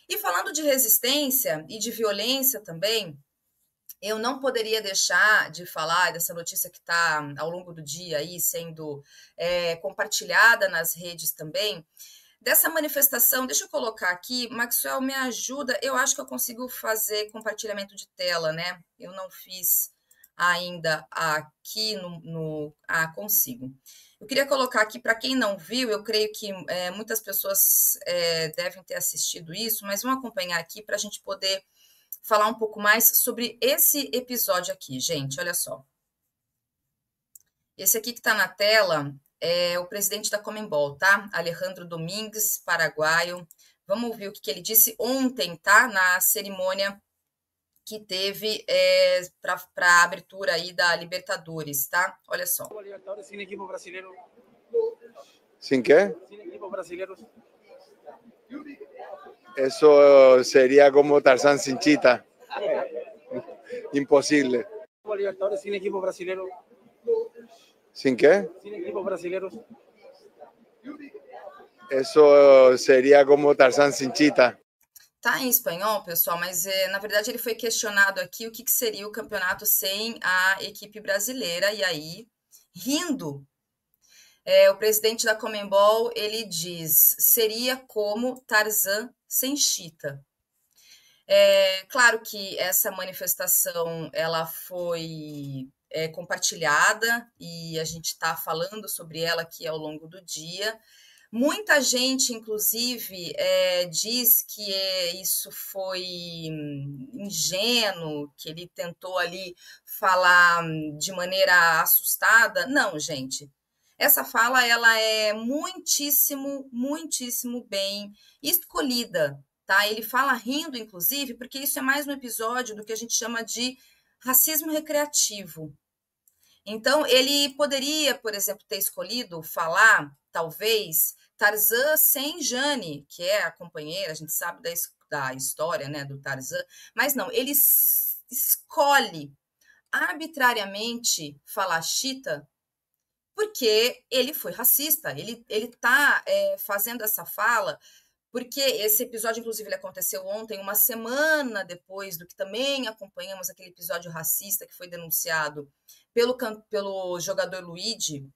E falando de resistência e de violência também, eu não poderia deixar de falar dessa notícia que está ao longo do dia aí sendo compartilhada nas redes também, dessa manifestação. Deixa eu colocar aqui, Maxwell, me ajuda, eu acho que eu consigo fazer compartilhamento de tela, né? Eu não fiz ainda aqui consigo. Eu queria colocar aqui, para quem não viu, eu creio que muitas pessoas devem ter assistido isso, mas vamos acompanhar aqui para a gente poder falar um pouco mais sobre esse episódio aqui, gente, olha só. Esse aqui que está na tela é o presidente da Conmebol, tá? Alejandro Domingues, paraguaio. Vamos ouvir o que ele disse ontem, tá? Na cerimônia que teve para a abertura aí da Libertadores, tá? Olha só. Libertadores sin equipo brasileño. ¿Sin qué? Sin equipos brasileños. Eso sería como Tarzán sin chita. Imposible. Libertadores sin equipos brasileños. ¿Sin qué? Sin equipos brasileños. Eso sería como Tarzán sin chita. Tá em espanhol, pessoal, mas na verdade ele foi questionado aqui o que seria o campeonato sem a equipe brasileira, e aí, rindo, o presidente da Conmebol, ele diz, seria como Tarzan sem chita. Claro que essa manifestação, ela foi compartilhada, e a gente está falando sobre ela aqui ao longo do dia. Muita gente, inclusive, diz que isso foi ingênuo, que ele tentou ali falar de maneira assustada. Não, gente. Essa fala ela é muitíssimo, muitíssimo bem escolhida, tá? Ele fala rindo, inclusive, porque isso é mais um episódio do que a gente chama de racismo recreativo. Então, ele poderia, por exemplo, ter escolhido falar, talvez, Tarzan sem Jane, que é a companheira, a gente sabe da história, né, do Tarzan, mas não, ele escolhe arbitrariamente falar Chita porque ele foi racista, ele está fazendo essa fala porque esse episódio, inclusive, ele aconteceu ontem, uma semana depois do que também acompanhamos aquele episódio racista que foi denunciado pelo jogador Luigi,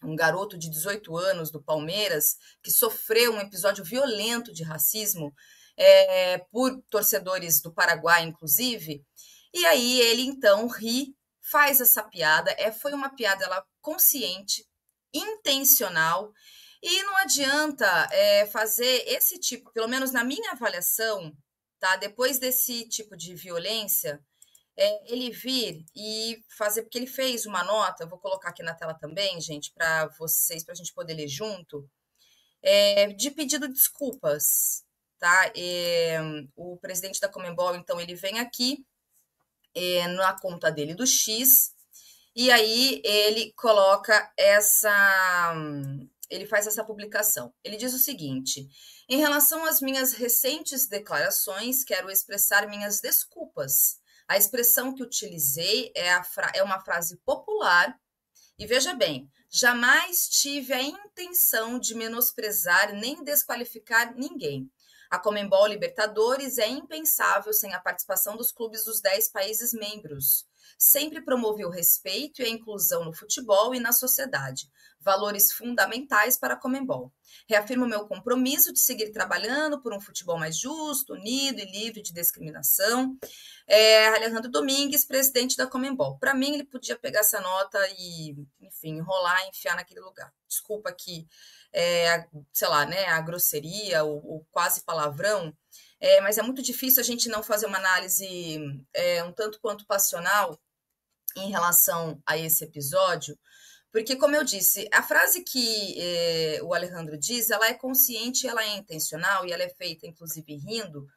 um garoto de 18 anos do Palmeiras, que sofreu um episódio violento de racismo por torcedores do Paraguai, inclusive. E aí ele, então, ri, faz essa piada. Foi uma piada consciente, intencional, e não adianta fazer esse tipo, pelo menos na minha avaliação, tá? Depois desse tipo de violência, ele vir e fazer, porque ele fez uma nota, eu vou colocar aqui na tela também, gente, para vocês, para a gente poder ler junto, de pedido de desculpas, tá? O presidente da Conmebol, então, ele vem aqui na conta dele do X, e aí ele coloca ele faz essa publicação. Ele diz o seguinte: em relação às minhas recentes declarações, quero expressar minhas desculpas. A expressão que utilizei é uma frase popular, e veja bem, jamais tive a intenção de menosprezar nem desqualificar ninguém. A Conmebol Libertadores é impensável sem a participação dos clubes dos 10 países membros. Sempre promoveu o respeito e a inclusão no futebol e na sociedade, valores fundamentais para a Conmebol. Reafirmo meu compromisso de seguir trabalhando por um futebol mais justo, unido e livre de discriminação. Alejandro Domingues, presidente da Conmebol. Para mim, ele podia pegar essa nota e, enfim, enrolar e enfiar naquele lugar. Desculpa aqui, sei lá, né, a grosseria, o quase palavrão, mas é muito difícil a gente não fazer uma análise um tanto quanto passional em relação a esse episódio, porque, como eu disse, a frase que o Alejandro diz, ela é consciente, ela é intencional, e ela é feita, inclusive, rindo,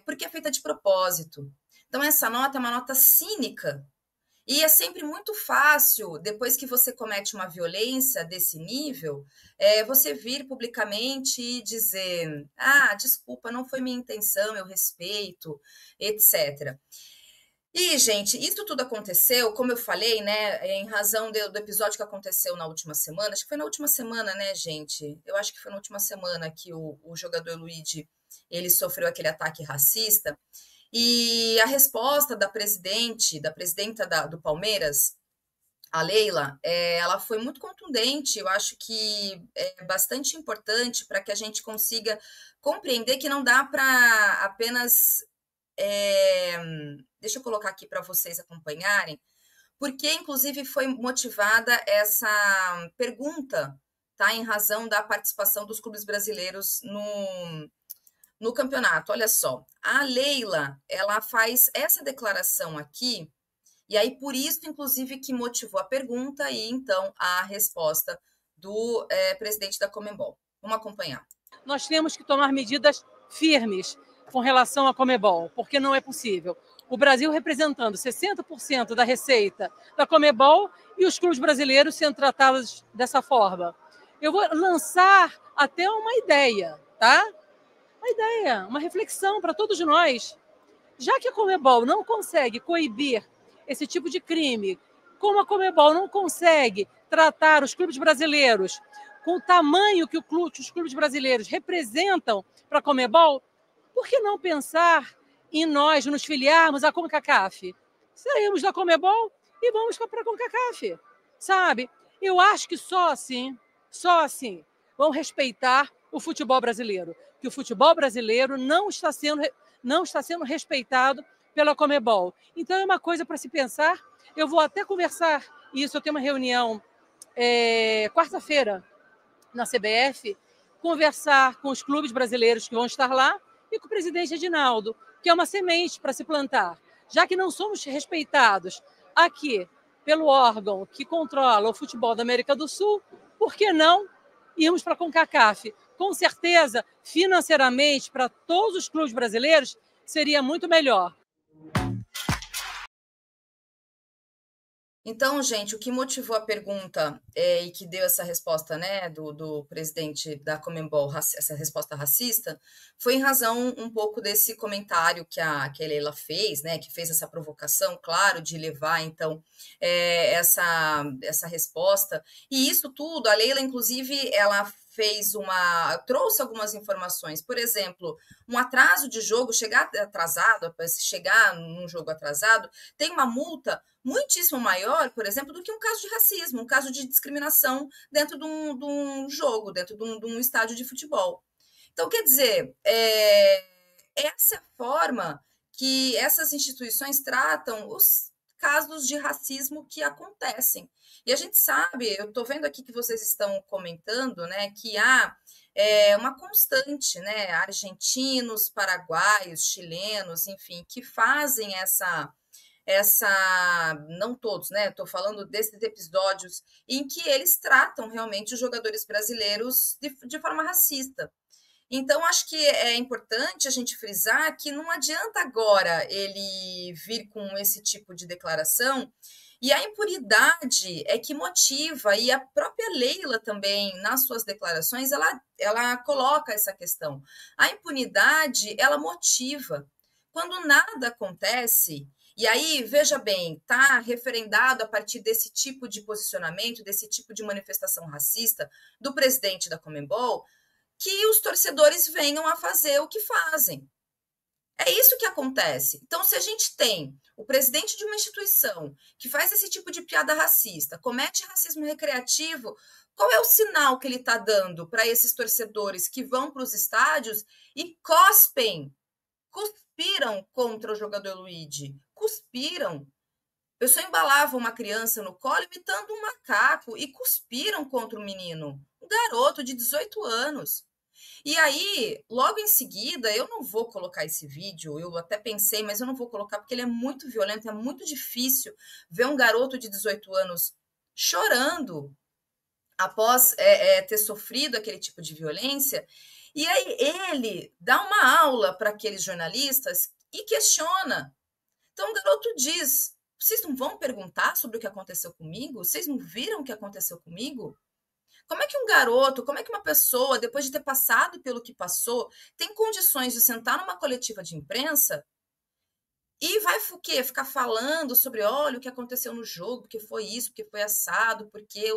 porque é feita de propósito. Então, essa nota é uma nota cínica, e é sempre muito fácil, depois que você comete uma violência desse nível, você vir publicamente e dizer, desculpa, não foi minha intenção, eu respeito, etc. E, gente, isso tudo aconteceu, como eu falei, né, em razão do episódio que aconteceu na última semana. Acho que foi na última semana, né, gente? Eu acho que foi na última semana que o jogador Luigi ele sofreu aquele ataque racista. E a resposta da presidenta do Palmeiras, a Leila, ela foi muito contundente. Eu acho que é bastante importante para que a gente consiga compreender que não dá para apenas... deixa eu colocar aqui para vocês acompanharem, porque, inclusive, foi motivada essa pergunta, tá, em razão da participação dos clubes brasileiros no campeonato. Olha só, a Leila, ela faz essa declaração aqui, e aí por isso, inclusive, que motivou a pergunta e, então, a resposta do presidente da Conmebol. Vamos acompanhar. Nós temos que tomar medidas firmes com relação à Conmebol, porque não é possível. O Brasil representando 60% da receita da Conmebol e os clubes brasileiros sendo tratados dessa forma. Eu vou lançar até uma ideia, tá? Uma ideia, uma reflexão para todos nós. Já que a Conmebol não consegue coibir esse tipo de crime, como a Conmebol não consegue tratar os clubes brasileiros com o tamanho que os clubes brasileiros representam para a Conmebol, por que não pensar em nós nos filiarmos à CONCACAF? Saímos da Conmebol e vamos para a CONCACAF, sabe? Eu acho que só assim, vão respeitar o futebol brasileiro, que o futebol brasileiro não está sendo respeitado pela Conmebol. Então é uma coisa para se pensar. Eu vou até conversar isso, eu tenho uma reunião quarta-feira na CBF, conversar com os clubes brasileiros que vão estar lá e com o presidente Edinaldo, que é uma semente para se plantar. Já que não somos respeitados aqui pelo órgão que controla o futebol da América do Sul, por que não irmos para a CONCACAF? Com certeza, financeiramente, para todos os clubes brasileiros, seria muito melhor. Então, gente, o que motivou a pergunta e que deu essa resposta, né, do presidente da Conmebol, essa resposta racista, foi em razão um pouco desse comentário que a Leila fez, né, que fez essa provocação, claro, de levar, então, essa resposta. E isso tudo, a Leila, inclusive, ela trouxe algumas informações, por exemplo, um atraso de jogo, chegar num jogo atrasado, tem uma multa muitíssimo maior, por exemplo, do que um caso de racismo, um caso de discriminação dentro de um jogo, dentro de um estádio de futebol. Então, quer dizer, essa é a forma que essas instituições tratam os casos de racismo que acontecem. E a gente sabe, eu estou vendo aqui que vocês estão comentando, né, que há uma constante, né, argentinos, paraguaios, chilenos, enfim, que fazem não todos, né? Estou falando desses episódios em que eles tratam realmente os jogadores brasileiros de forma racista. Então, acho que é importante a gente frisar que não adianta agora ele vir com esse tipo de declaração, e a impunidade é que motiva, e a própria Leila também, nas suas declarações, ela coloca essa questão. A impunidade, ela motiva. Quando nada acontece, e aí, veja bem, está referendado a partir desse tipo de posicionamento, desse tipo de manifestação racista do presidente da Conmebol, que os torcedores venham a fazer o que fazem. É isso que acontece. Então, se a gente tem o presidente de uma instituição que faz esse tipo de piada racista, comete racismo recreativo, qual é o sinal que ele está dando para esses torcedores que vão para os estádios e cuspiram contra o jogador Luigi? Cuspiram. A pessoa embalava uma criança no colo imitando um macaco e cuspiram contra o menino, um garoto de 18 anos. E aí, logo em seguida, eu não vou colocar esse vídeo, eu até pensei, mas eu não vou colocar porque ele é muito violento, é muito difícil ver um garoto de 18 anos chorando após ter sofrido aquele tipo de violência. E aí ele dá uma aula para aqueles jornalistas e questiona. Então o garoto diz, vocês não vão perguntar sobre o que aconteceu comigo? Vocês não viram o que aconteceu comigo? Como é que um garoto, como é que uma pessoa, depois de ter passado pelo que passou, tem condições de sentar numa coletiva de imprensa E vai o quê? Ficar falando sobre, olha, o que aconteceu no jogo, porque foi isso, porque foi assado, porque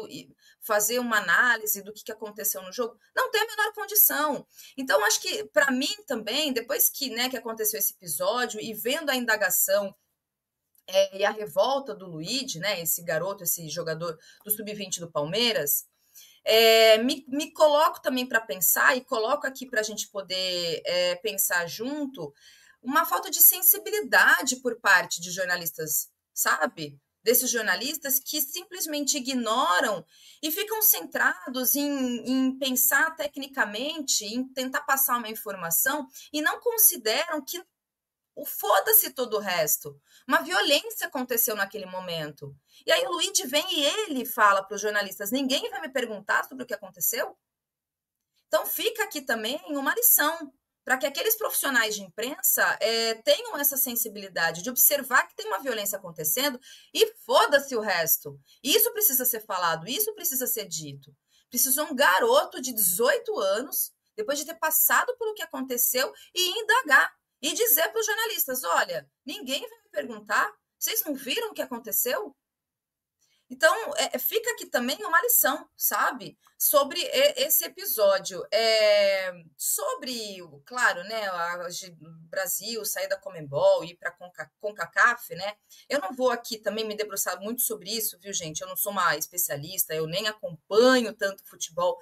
fazer uma análise do que aconteceu no jogo. Não tem a menor condição. Então, acho que, para mim também, depois que, né, que aconteceu esse episódio e vendo a indagação e a revolta do Luigi, né, esse garoto, esse jogador do Sub-20 do Palmeiras, me coloco também para pensar e coloco aqui para a gente poder pensar junto uma falta de sensibilidade por parte de jornalistas, sabe? Desses jornalistas que simplesmente ignoram e ficam centrados em pensar tecnicamente, em tentar passar uma informação e não consideram que foda-se todo o resto. Uma violência aconteceu naquele momento. E aí o Luigi vem e ele fala para os jornalistas: ninguém vai me perguntar sobre o que aconteceu? Então fica aqui também uma lição para que aqueles profissionais de imprensa tenham essa sensibilidade de observar que tem uma violência acontecendo e foda-se o resto. Isso precisa ser falado, isso precisa ser dito. Precisou um garoto de 18 anos, depois de ter passado pelo que aconteceu, e indagar e dizer para os jornalistas: olha, ninguém vai me perguntar, vocês não viram o que aconteceu? Então, fica aqui também uma lição, sabe? Sobre esse episódio. Sobre, claro, né, o Brasil sair da Conmebol e ir para a CONCACAF, né? Eu não vou aqui também me debruçar muito sobre isso, viu, gente? Eu não sou uma especialista, eu nem acompanho tanto futebol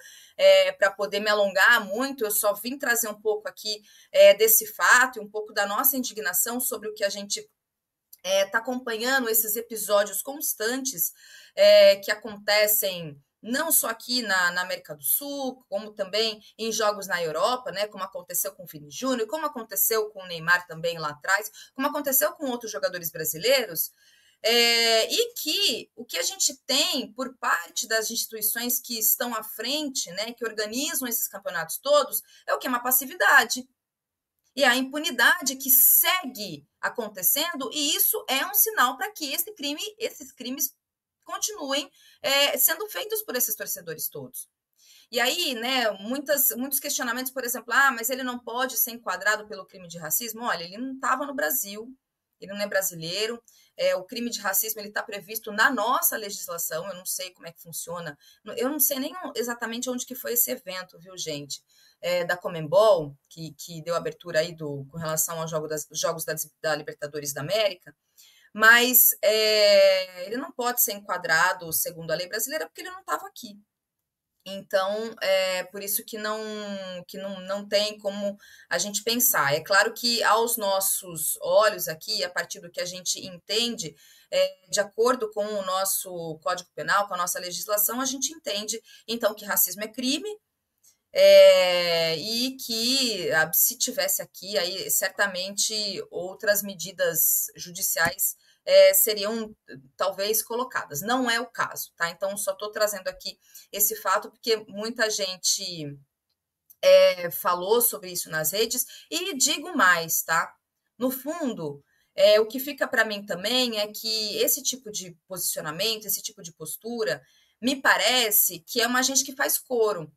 para poder me alongar muito. Eu só vim trazer um pouco aqui desse fato e um pouco da nossa indignação sobre o que a gente está acompanhando esses episódios constantes que acontecem não só aqui na América do Sul, como também em jogos na Europa, né, como aconteceu com o Vini Júnior, como aconteceu com o Neymar também lá atrás, como aconteceu com outros jogadores brasileiros, e que o que a gente tem por parte das instituições que estão à frente, né, que organizam esses campeonatos todos, é o que? Uma passividade. E a impunidade que segue acontecendo, e isso é um sinal para que esses crimes continuem sendo feitos por esses torcedores todos. E aí, né, muitos questionamentos, por exemplo, mas ele não pode ser enquadrado pelo crime de racismo. Olha, ele não estava no Brasil, ele não é brasileiro, o crime de racismo está previsto na nossa legislação, eu não sei como é que funciona, eu não sei nem exatamente onde que foi esse evento, viu, gente? Da Conmebol, que deu abertura aí com relação aos jogos da Libertadores da América, mas ele não pode ser enquadrado segundo a lei brasileira porque ele não estava aqui. Então, por isso que não tem como a gente pensar. É claro que aos nossos olhos aqui, a partir do que a gente entende, de acordo com o nosso Código Penal, com a nossa legislação, a gente entende, então, que racismo é crime, e que se tivesse aqui, aí certamente outras medidas judiciais seriam talvez colocadas. Não é o caso, tá? Então, só estou trazendo aqui esse fato porque muita gente falou sobre isso nas redes, e digo mais, tá? No fundo, o que fica para mim também é que esse tipo de posicionamento, esse tipo de postura, me parece que é uma gente que faz coro,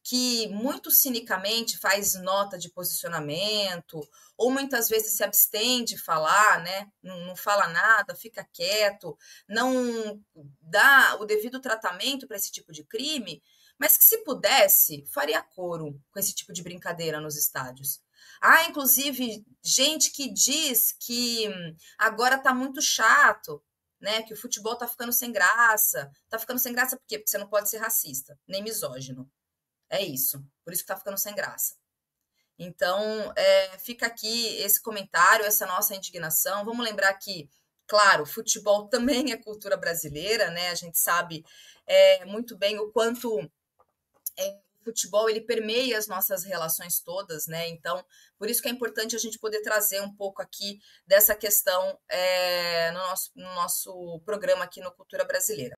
que muito cinicamente faz nota de posicionamento, ou muitas vezes se abstém de falar, né? Não fala nada, fica quieto, não dá o devido tratamento para esse tipo de crime, mas que, se pudesse, faria coro com esse tipo de brincadeira nos estádios. Inclusive, gente que diz que agora está muito chato, né? Que o futebol está ficando sem graça. Está ficando sem graça por quê? Porque você não pode ser racista, nem misógino. É isso, por isso que tá ficando sem graça. Então, fica aqui esse comentário, essa nossa indignação. Vamos lembrar que, claro, futebol também é cultura brasileira, né? A gente sabe muito bem o quanto o futebol ele permeia as nossas relações todas, né? Então, por isso que é importante a gente poder trazer um pouco aqui dessa questão no nosso programa aqui no Cultura Brasileira.